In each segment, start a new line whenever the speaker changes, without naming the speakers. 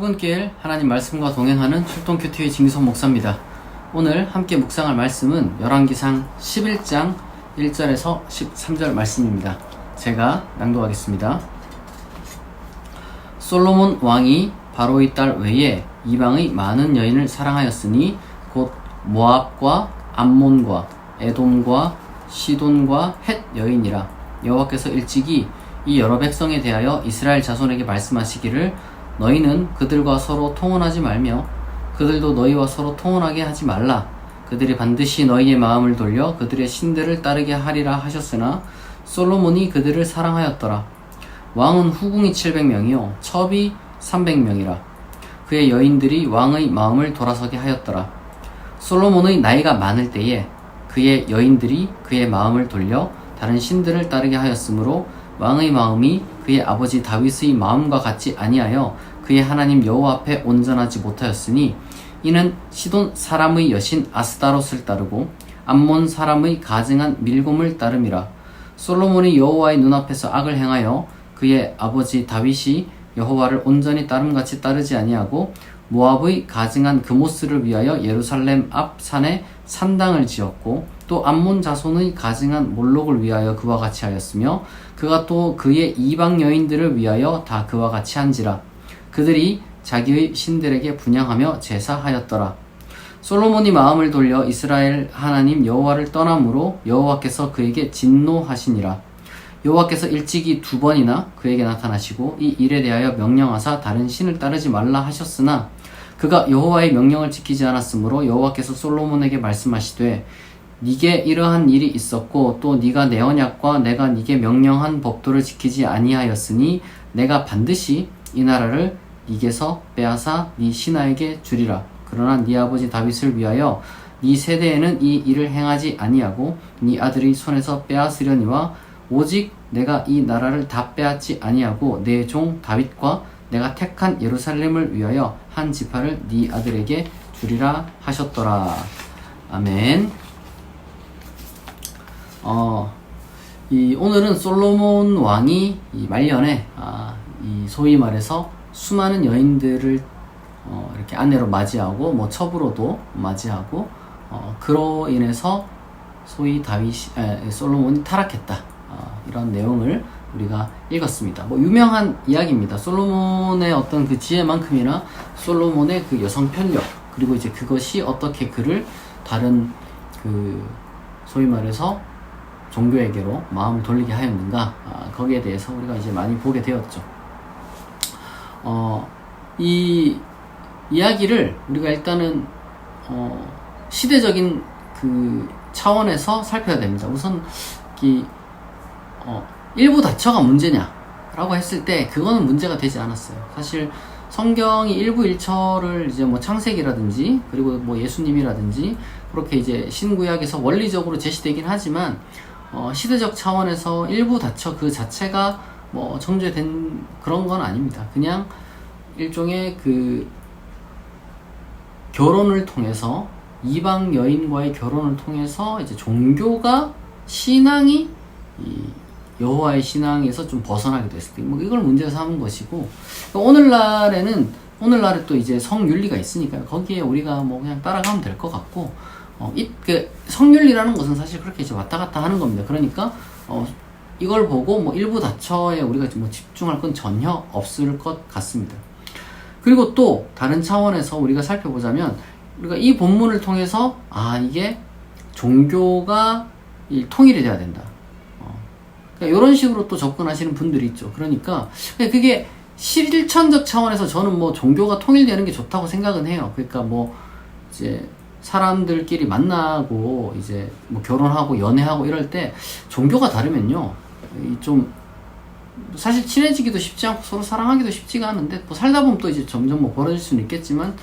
출근길 하나님 말씀과 동행하는 출동큐티의 진기성 목사입니다. 오늘 함께 묵상할 말씀은 열왕기상 11장 1절에서 13절 말씀입니다. 제가 낭독하겠습니다. 솔로몬 왕이 바로의 딸 외에 이방의 많은 여인을 사랑하였으니 곧 모압과 암몬과 에돔과 시돈과 헷 여인이라. 여호와께서 일찍이 이 여러 백성에 대하여 이스라엘 자손에게 말씀하시기를 너희는 그들과 서로 통혼하지 말며 그들도 너희와 서로 통혼하게 하지 말라. 그들이 반드시 너희의 마음을 돌려 그들의 신들을 따르게 하리라 하셨으나 솔로몬이 그들을 사랑하였더라. 왕은 후궁이 700명이요 첩이 300명이라. 그의 여인들이 왕의 마음을 돌아서게 하였더라. 솔로몬의 나이가 많을 때에 그의 여인들이 그의 마음을 돌려 다른 신들을 따르게 하였으므로 왕의 마음이 그의 아버지 다윗의 마음과 같지 아니하여 그의 하나님 여호와 앞에 온전하지 못하였으니 이는 시돈 사람의 여신 아스다롯을 따르고 암몬 사람의 가증한 밀곰을 따름이라. 솔로몬이 여호와의 눈앞에서 악을 행하여 그의 아버지 다윗이 여호와를 온전히 따름같이 따르지 아니하고 모압의 가증한 그모스를 위하여 예루살렘 앞 산에 산당을 지었고 또 암몬 자손의 가증한 몰록을 위하여 그와 같이 하였으며 그가 또 그의 이방 여인들을 위하여 다 그와 같이 한지라. 그들이 자기의 신들에게 분향하며 제사하였더라. 솔로몬이 마음을 돌려 이스라엘 하나님 여호와를 떠남으로 여호와께서 그에게 진노하시니라. 여호와께서 일찍이 2번이나 그에게 나타나시고 이 일에 대하여 명령하사 다른 신을 따르지 말라 하셨으나 그가 여호와의 명령을 지키지 않았으므로 여호와께서 솔로몬에게 말씀하시되 네게 이러한 일이 있었고 또 네가 내 언약과 내가 네게 명령한 법도를 지키지 아니하였으니 내가 반드시 이 나라를 네게서 빼앗아 네 신하에게 주리라. 그러나 네 아버지 다윗을 위하여 네 세대에는 이 일을 행하지 아니하고 네 아들의 손에서 빼앗으려니와 오직 내가 이 나라를 다 빼앗지 아니하고 내 종 다윗과 내가 택한 예루살렘을 위하여 한 지파를 네 아들에게 주리라 하셨더라. 아멘. 오늘은 솔로몬 왕이 이 말년에 이 소위 말해서 수많은 여인들을 이렇게 아내로 맞이하고 뭐 첩으로도 맞이하고 그로 인해서 소위 솔로몬이 타락했다. 이런 내용을 우리가 읽었습니다. 뭐 유명한 이야기입니다. 솔로몬의 어떤 그 지혜만큼이나 솔로몬의 그 여성 편력 그리고 이제 그것이 어떻게 그를 다른 그 소위 말해서 종교에게로 마음을 돌리게 하였는가, 거기에 대해서 우리가 이제 많이 보게 되었죠. 이 이야기를 우리가 일단은 시대적인 그 차원에서 살펴야 됩니다. 우선 일부 다처가 문제냐라고 했을 때 그거는 문제가 되지 않았어요. 사실 성경이 일부 일처를 이제 뭐 창세기라든지 그리고 뭐 예수님이라든지 그렇게 이제 신구약에서 원리적으로 제시되긴 하지만 시대적 차원에서 일부 다처 그 자체가 뭐 정죄된 그런 건 아닙니다. 그냥 일종의 그 결혼을 통해서 이방 여인과의 결혼을 통해서 이제 종교가 신앙이 이 여호와의 신앙에서 좀 벗어나게 됐을 때 뭐 이걸 문제로 삼은 것이고, 오늘날에 또 이제 성윤리가 있으니까 거기에 우리가 뭐 그냥 따라가면 될 것 같고, 성윤리라는 것은 사실 그렇게 이제 왔다 갔다 하는 겁니다. 그러니까 이걸 보고 뭐 일부 다처에 우리가 뭐 집중할 건 전혀 없을 것 같습니다. 그리고 또 다른 차원에서 우리가 살펴보자면 우리가 이 본문을 통해서 이게 종교가 통일이 돼야 된다. 그러니까 이런 식으로 또 접근하시는 분들이 있죠. 그러니까 그게 실천적 차원에서 저는 뭐 종교가 통일되는 게 좋다고 생각은 해요. 그러니까 뭐 이제 사람들끼리 만나고 이제 뭐 결혼하고 연애하고 이럴 때 종교가 다르면요, 좀 사실 친해지기도 쉽지 않고 서로 사랑하기도 쉽지가 않은데 뭐 살다 보면 또 이제 점점 뭐 벌어질 수는 있겠지만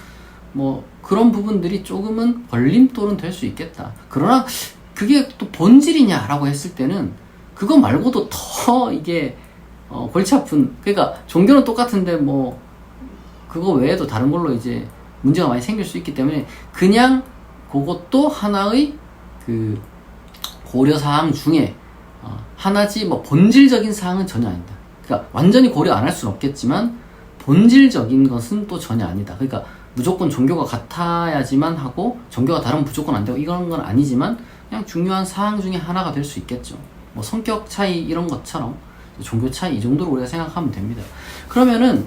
뭐 그런 부분들이 조금은 걸림돌은 될 수 있겠다. 그러나 그게 또 본질이냐라고 했을 때는 그거 말고도 더 이게 골치 아픈, 그러니까 종교는 똑같은데 뭐 그거 외에도 다른 걸로 이제 문제가 많이 생길 수 있기 때문에 그냥 그것도 하나의 그 고려사항 중에 하나지 뭐 본질적인 사항은 전혀 아닙니다. 그러니까 완전히 고려 안 할 수는 없겠지만 본질적인 것은 또 전혀 아니다. 그러니까 무조건 종교가 같아야지만 하고 종교가 다르면 무조건 안 되고 이런 건 아니지만 그냥 중요한 사항 중에 하나가 될 수 있겠죠. 뭐 성격 차이 이런 것처럼 종교 차이 이 정도로 우리가 생각하면 됩니다. 그러면은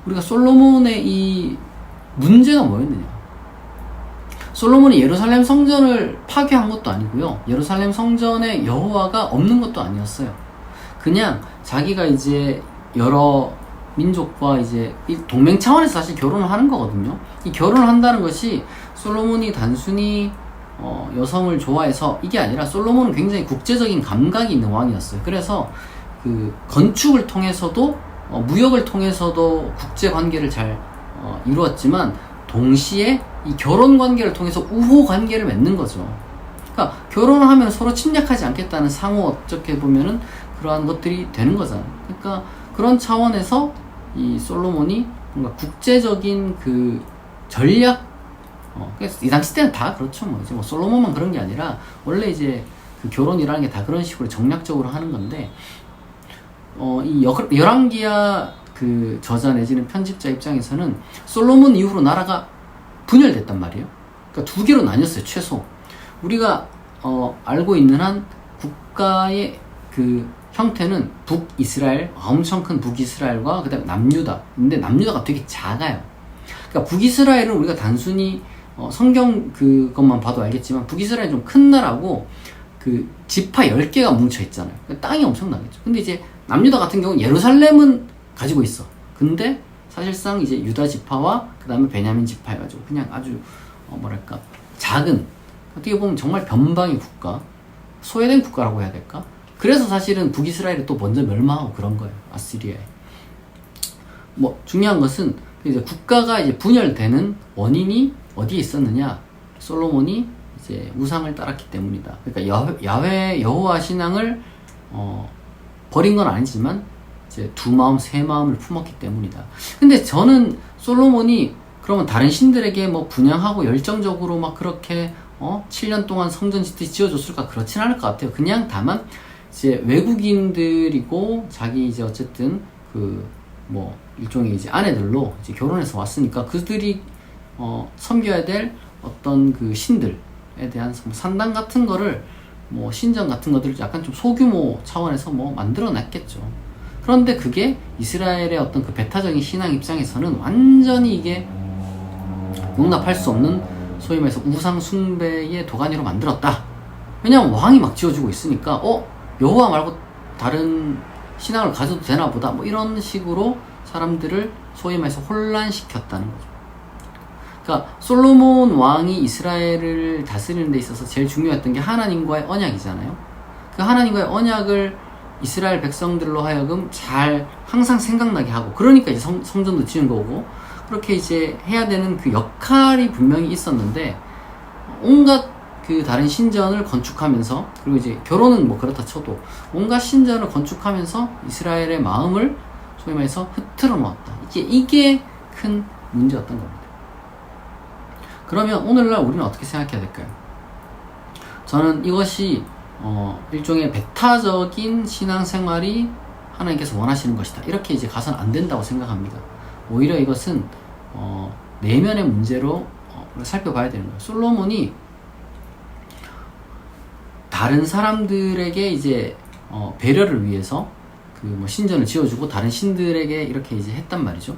우리가 솔로몬의 이 문제가 뭐였느냐? 솔로몬이 예루살렘 성전을 파괴한 것도 아니고요. 예루살렘 성전에 여호와가 없는 것도 아니었어요. 그냥 자기가 이제 여러 민족과 이제 동맹 차원에서 사실 결혼을 하는 거거든요. 이 결혼을 한다는 것이 솔로몬이 단순히 여성을 좋아해서 이게 아니라 솔로몬은 굉장히 국제적인 감각이 있는 왕이었어요. 그래서 그 건축을 통해서도 무역을 통해서도 국제 관계를 잘 이루었지만 동시에 이 결혼 관계를 통해서 우호 관계를 맺는 거죠. 그러니까 결혼을 하면 서로 침략하지 않겠다는 상호 어떻게 보면은 그러한 것들이 되는 거잖아요. 그러니까 그런 차원에서 이 솔로몬이 뭔가 국제적인 그 전략, 이 당시 때는 다 그렇죠. 뭐 이제 뭐 솔로몬만 그런 게 아니라 원래 이제 그 결혼이라는 게 다 그런 식으로 정략적으로 하는 건데, 이 열왕기야 그 저자 내지는 편집자 입장에서는 솔로몬 이후로 나라가 분열됐단 말이에요. 그러니까 두 개로 나뉘었어요, 최소. 우리가 알고 있는 한 국가의 그 형태는 북이스라엘, 엄청 큰 북이스라엘과 그다음 남유다. 근데 남유다가 되게 작아요. 그러니까 북이스라엘은 우리가 단순히 성경 그것만 봐도 알겠지만 북이스라엘은 좀 큰 나라고 그 지파 10개가 뭉쳐 있잖아요. 그러니까 땅이 엄청나겠죠. 근데 이제 남유다 같은 경우는 예루살렘은 가지고 있어. 근데 사실상 이제 유다 지파와 그 다음에 베냐민 지파 해가지고 그냥 아주 뭐랄까 작은, 어떻게 보면 정말 변방의 국가, 소외된 국가라고 해야 될까? 그래서 사실은 북이스라엘이 또 먼저 멸망하고 그런 거예요. 아시리아에. 뭐 중요한 것은 이제 국가가 이제 분열되는 원인이 어디에 있었느냐? 솔로몬이 이제 우상을 따랐기 때문이다. 그러니까 야훼 여호와 신앙을 버린 건 아니지만 이제 두 마음 세 마음을 품었기 때문이다. 근데 저는 솔로몬이 그러면 다른 신들에게 뭐 분양하고 열정적으로 막 그렇게 7년 동안 성전 짓듯이 지어줬을까? 그렇진 않을 것 같아요. 그냥 다만 이제 외국인들이고 자기 이제 어쨌든 그 뭐 일종의 이제 아내들로 이제 결혼해서 왔으니까 그들이 섬겨야 될 어떤 그 신들에 대한 뭐 산당 같은 거를 뭐 신전 같은 것들을 약간 좀 소규모 차원에서 뭐 만들어 놨겠죠. 그런데 그게 이스라엘의 어떤 그 배타적인 신앙 입장에서는 완전히 이게 용납할 수 없는 소위 말해서 우상 숭배의 도가니로 만들었다. 왜냐면 왕이 막 지어주고 있으니까 여호와 말고 다른 신앙을 가져도 되나 보다, 뭐 이런 식으로 사람들을 소위 말해서 혼란시켰다는 거죠. 그러니까 솔로몬 왕이 이스라엘을 다스리는 데 있어서 제일 중요했던 게 하나님과의 언약이잖아요. 그 하나님과의 언약을 이스라엘 백성들로 하여금 잘 항상 생각나게 하고, 그러니까 이제 성전도 지은 거고, 그렇게 이제 해야 되는 그 역할이 분명히 있었는데, 온갖 그 다른 신전을 건축하면서, 그리고 이제 결혼은 뭐 그렇다 쳐도 온갖 신전을 건축하면서 이스라엘의 마음을 소위 말해서 흐트러 놓았다. 이게 큰 문제였던 겁니다. 그러면 오늘날 우리는 어떻게 생각해야 될까요? 저는 이것이 일종의 배타적인 신앙생활이 하나님께서 원하시는 것이다, 이렇게 이제 가서는 안 된다고 생각합니다. 오히려 이것은 내면의 문제로 살펴봐야 되는 거예요. 솔로몬이 다른 사람들에게 이제 배려를 위해서 그 뭐 신전을 지어주고 다른 신들에게 이렇게 이제 했단 말이죠.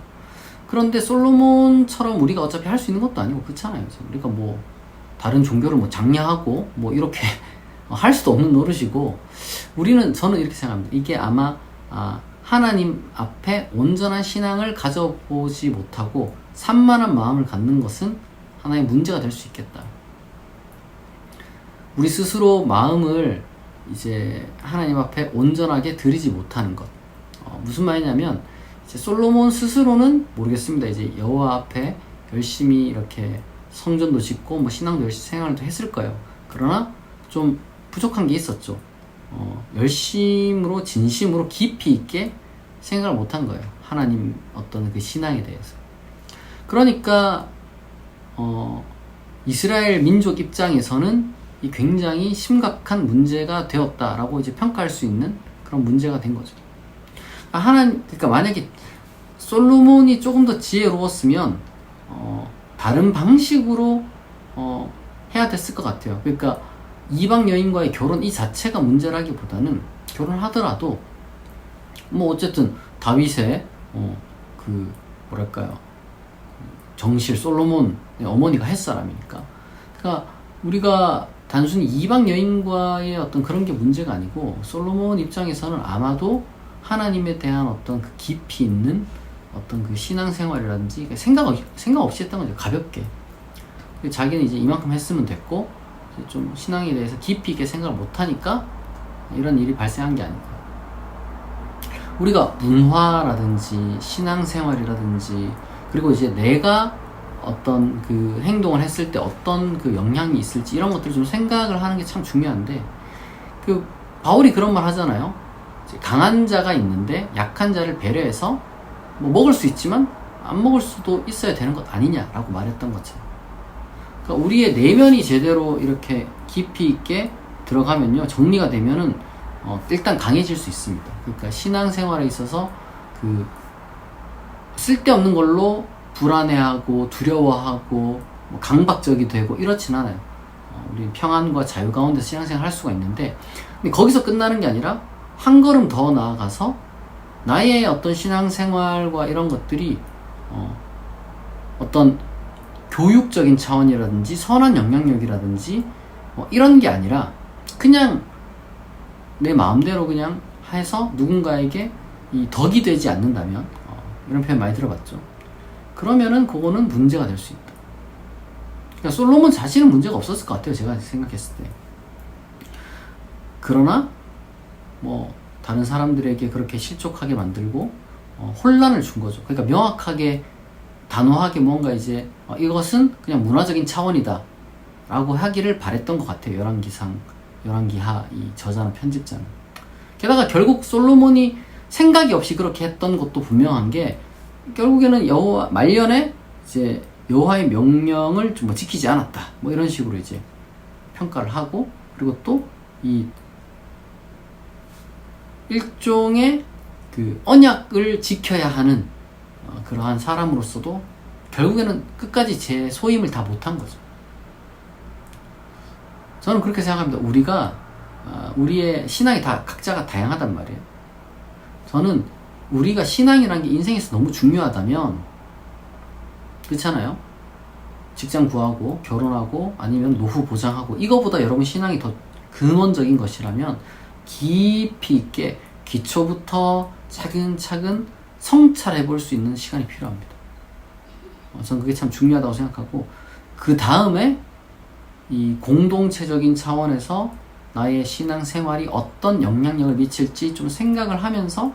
그런데 솔로몬처럼 우리가 어차피 할 수 있는 것도 아니고 그렇잖아요. 우리가 뭐 다른 종교를 뭐 장려하고 뭐 이렇게 할 수도 없는 노릇이고, 저는 이렇게 생각합니다. 이게 아마 하나님 앞에 온전한 신앙을 가져보지 못하고 산만한 마음을 갖는 것은 하나의 문제가 될 수 있겠다. 우리 스스로 마음을 이제 하나님 앞에 온전하게 드리지 못하는 것. 무슨 말이냐면, 이제 솔로몬 스스로는 모르겠습니다. 이제 여호와 앞에 열심히 이렇게 성전도 짓고 뭐 신앙도 열심히 생활도 했을 거예요. 그러나 좀 부족한 게 있었죠. 열심으로 진심으로 깊이 있게 생각을 못한 거예요. 하나님 어떤 그 신앙에 대해서. 그러니까 이스라엘 민족 입장에서는 이 굉장히 심각한 문제가 되었다라고 이제 평가할 수 있는 그런 문제가 된 거죠. 그러니까 만약에 솔로몬이 조금 더 지혜로웠으면 다른 방식으로 해야 됐을 것 같아요. 그러니까 이방 여인과의 결혼 이 자체가 문제라기보다는 결혼하더라도 뭐 어쨌든 다윗의 그 뭐랄까요, 정실 솔로몬의 어머니가 햇사람이니까. 그러니까 우리가 단순히 이방 여인과의 어떤 그런 게 문제가 아니고 솔로몬 입장에서는 아마도 하나님에 대한 어떤 그 깊이 있는 어떤 그 신앙생활이라든지 생각 없이 했던 거죠. 가볍게. 자기는 이제 이만큼 했으면 됐고 좀 신앙에 대해서 깊이 있게 생각을 못하니까 이런 일이 발생한 게 아닐까. 우리가 문화라든지 신앙생활이라든지 그리고 이제 내가 어떤 그 행동을 했을 때 어떤 그 영향이 있을지 이런 것들을 좀 생각을 하는 게 참 중요한데, 그 바울이 그런 말 하잖아요. 강한 자가 있는데 약한 자를 배려해서 뭐 먹을 수 있지만 안 먹을 수도 있어야 되는 것 아니냐라고 말했던 것처럼, 그러니까 우리의 내면이 제대로 이렇게 깊이 있게 들어가면요, 정리가 되면은 일단 강해질 수 있습니다. 그러니까 신앙생활에 있어서 그 쓸데없는 걸로 불안해하고 두려워하고 뭐 강박적이 되고 이렇진 않아요. 우리 평안과 자유 가운데서 신앙생활 할 수가 있는데, 근데 거기서 끝나는 게 아니라 한 걸음 더 나아가서 나의 어떤 신앙생활과 이런 것들이 어떤 교육적인 차원이라든지 선한 영향력이라든지 뭐 이런 게 아니라 그냥 내 마음대로 그냥 해서 누군가에게 이 덕이 되지 않는다면, 이런 표현 많이 들어봤죠. 그러면은 그거는 문제가 될 수 있다. 그러니까 솔로몬 자신은 문제가 없었을 것 같아요, 제가 생각했을 때. 그러나 뭐 다른 사람들에게 그렇게 실족하게 만들고 혼란을 준 거죠. 그러니까 명확하게 단호하게 뭔가 이제 이것은 그냥 문화적인 차원이다 라고 하기를 바랬던 것 같아요. 열왕기하 이 저자나 편집자는. 게다가 결국 솔로몬이 생각이 없이 그렇게 했던 것도 분명한 게, 결국에는 여호와 말년에 이제 여호와의 명령을 좀 지키지 않았다 뭐 이런 식으로 이제 평가를 하고, 그리고 또 이 일종의 그 언약을 지켜야 하는 그러한 사람으로서도 결국에는 끝까지 제 소임을 다 못한 거죠. 저는 그렇게 생각합니다. 우리가 우리의 신앙이 다 각자가 다양하단 말이에요. 저는 우리가 신앙이라는 게 인생에서 너무 중요하다면, 그렇잖아요? 직장 구하고 결혼하고 아니면 노후 보장하고 이거보다 여러분 신앙이 더 근원적인 것이라면 깊이 있게 기초부터 차근차근 성찰해 볼 수 있는 시간이 필요합니다. 저는 그게 참 중요하다고 생각하고, 그 다음에 이 공동체적인 차원에서 나의 신앙생활이 어떤 영향력을 미칠지 좀 생각을 하면서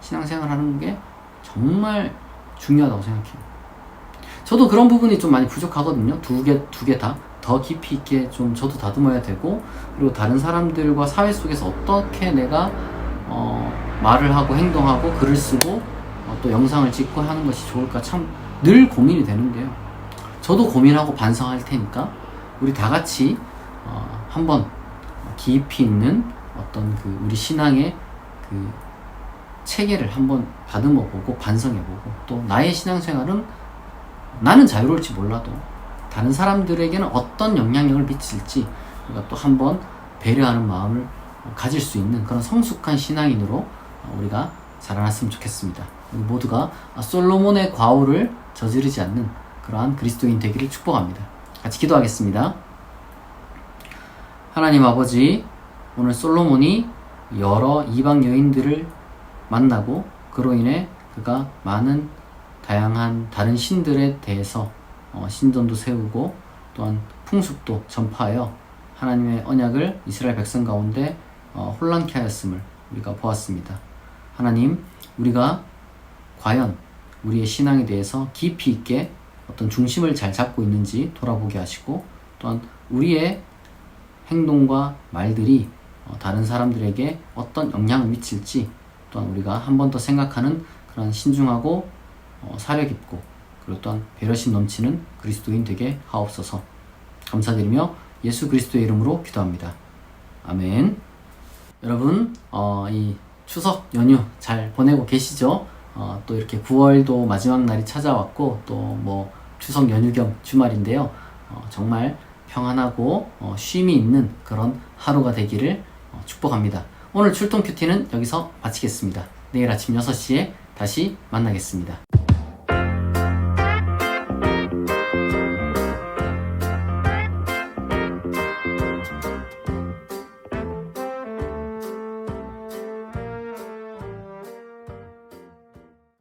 신앙생활 하는 게 정말 중요하다고 생각해요. 저도 그런 부분이 좀 많이 부족하거든요. 두 개 다 더 깊이 있게 좀 저도 다듬어야 되고, 그리고 다른 사람들과 사회 속에서 어떻게 내가 말을 하고 행동하고 글을 쓰고 또 영상을 찍고 하는 것이 좋을까 참 늘 고민이 되는데요. 저도 고민하고 반성할 테니까 우리 다 같이 한번 깊이 있는 어떤 그 우리 신앙의 그 체계를 한번 다듬어보고 반성해보고, 또 나의 신앙생활은 나는 자유로울지 몰라도 다른 사람들에게는 어떤 영향력을 미칠지 우리가 또 한번 배려하는 마음을 가질 수 있는 그런 성숙한 신앙인으로 우리가 자라났으면 좋겠습니다. 우리 모두가 솔로몬의 과오를 저지르지 않는 그러한 그리스도인 되기를 축복합니다. 같이 기도하겠습니다. 하나님 아버지, 오늘 솔로몬이 여러 이방 여인들을 만나고 그로 인해 그가 많은 다양한 다른 신들에 대해서 신전도 세우고 또한 풍습도 전파하여 하나님의 언약을 이스라엘 백성 가운데 혼란케 하였음을 우리가 보았습니다. 하나님, 우리가 과연 우리의 신앙에 대해서 깊이 있게 어떤 중심을 잘 잡고 있는지 돌아보게 하시고, 또한 우리의 행동과 말들이 다른 사람들에게 어떤 영향을 미칠지 또한 우리가 한 번 더 생각하는 그런 신중하고 사려 깊고, 그리고 또한 배려심 넘치는 그리스도인 되게 하옵소서. 감사드리며 예수 그리스도의 이름으로 기도합니다. 아멘. 여러분, 이 추석 연휴 잘 보내고 계시죠? 또 이렇게 9월도 마지막 날이 찾아왔고 또 뭐 추석 연휴 겸 주말인데요. 정말 평안하고 쉼이 있는 그런 하루가 되기를 축복합니다. 오늘 출동 큐티는 여기서 마치겠습니다. 내일 아침 6시에 다시 만나겠습니다.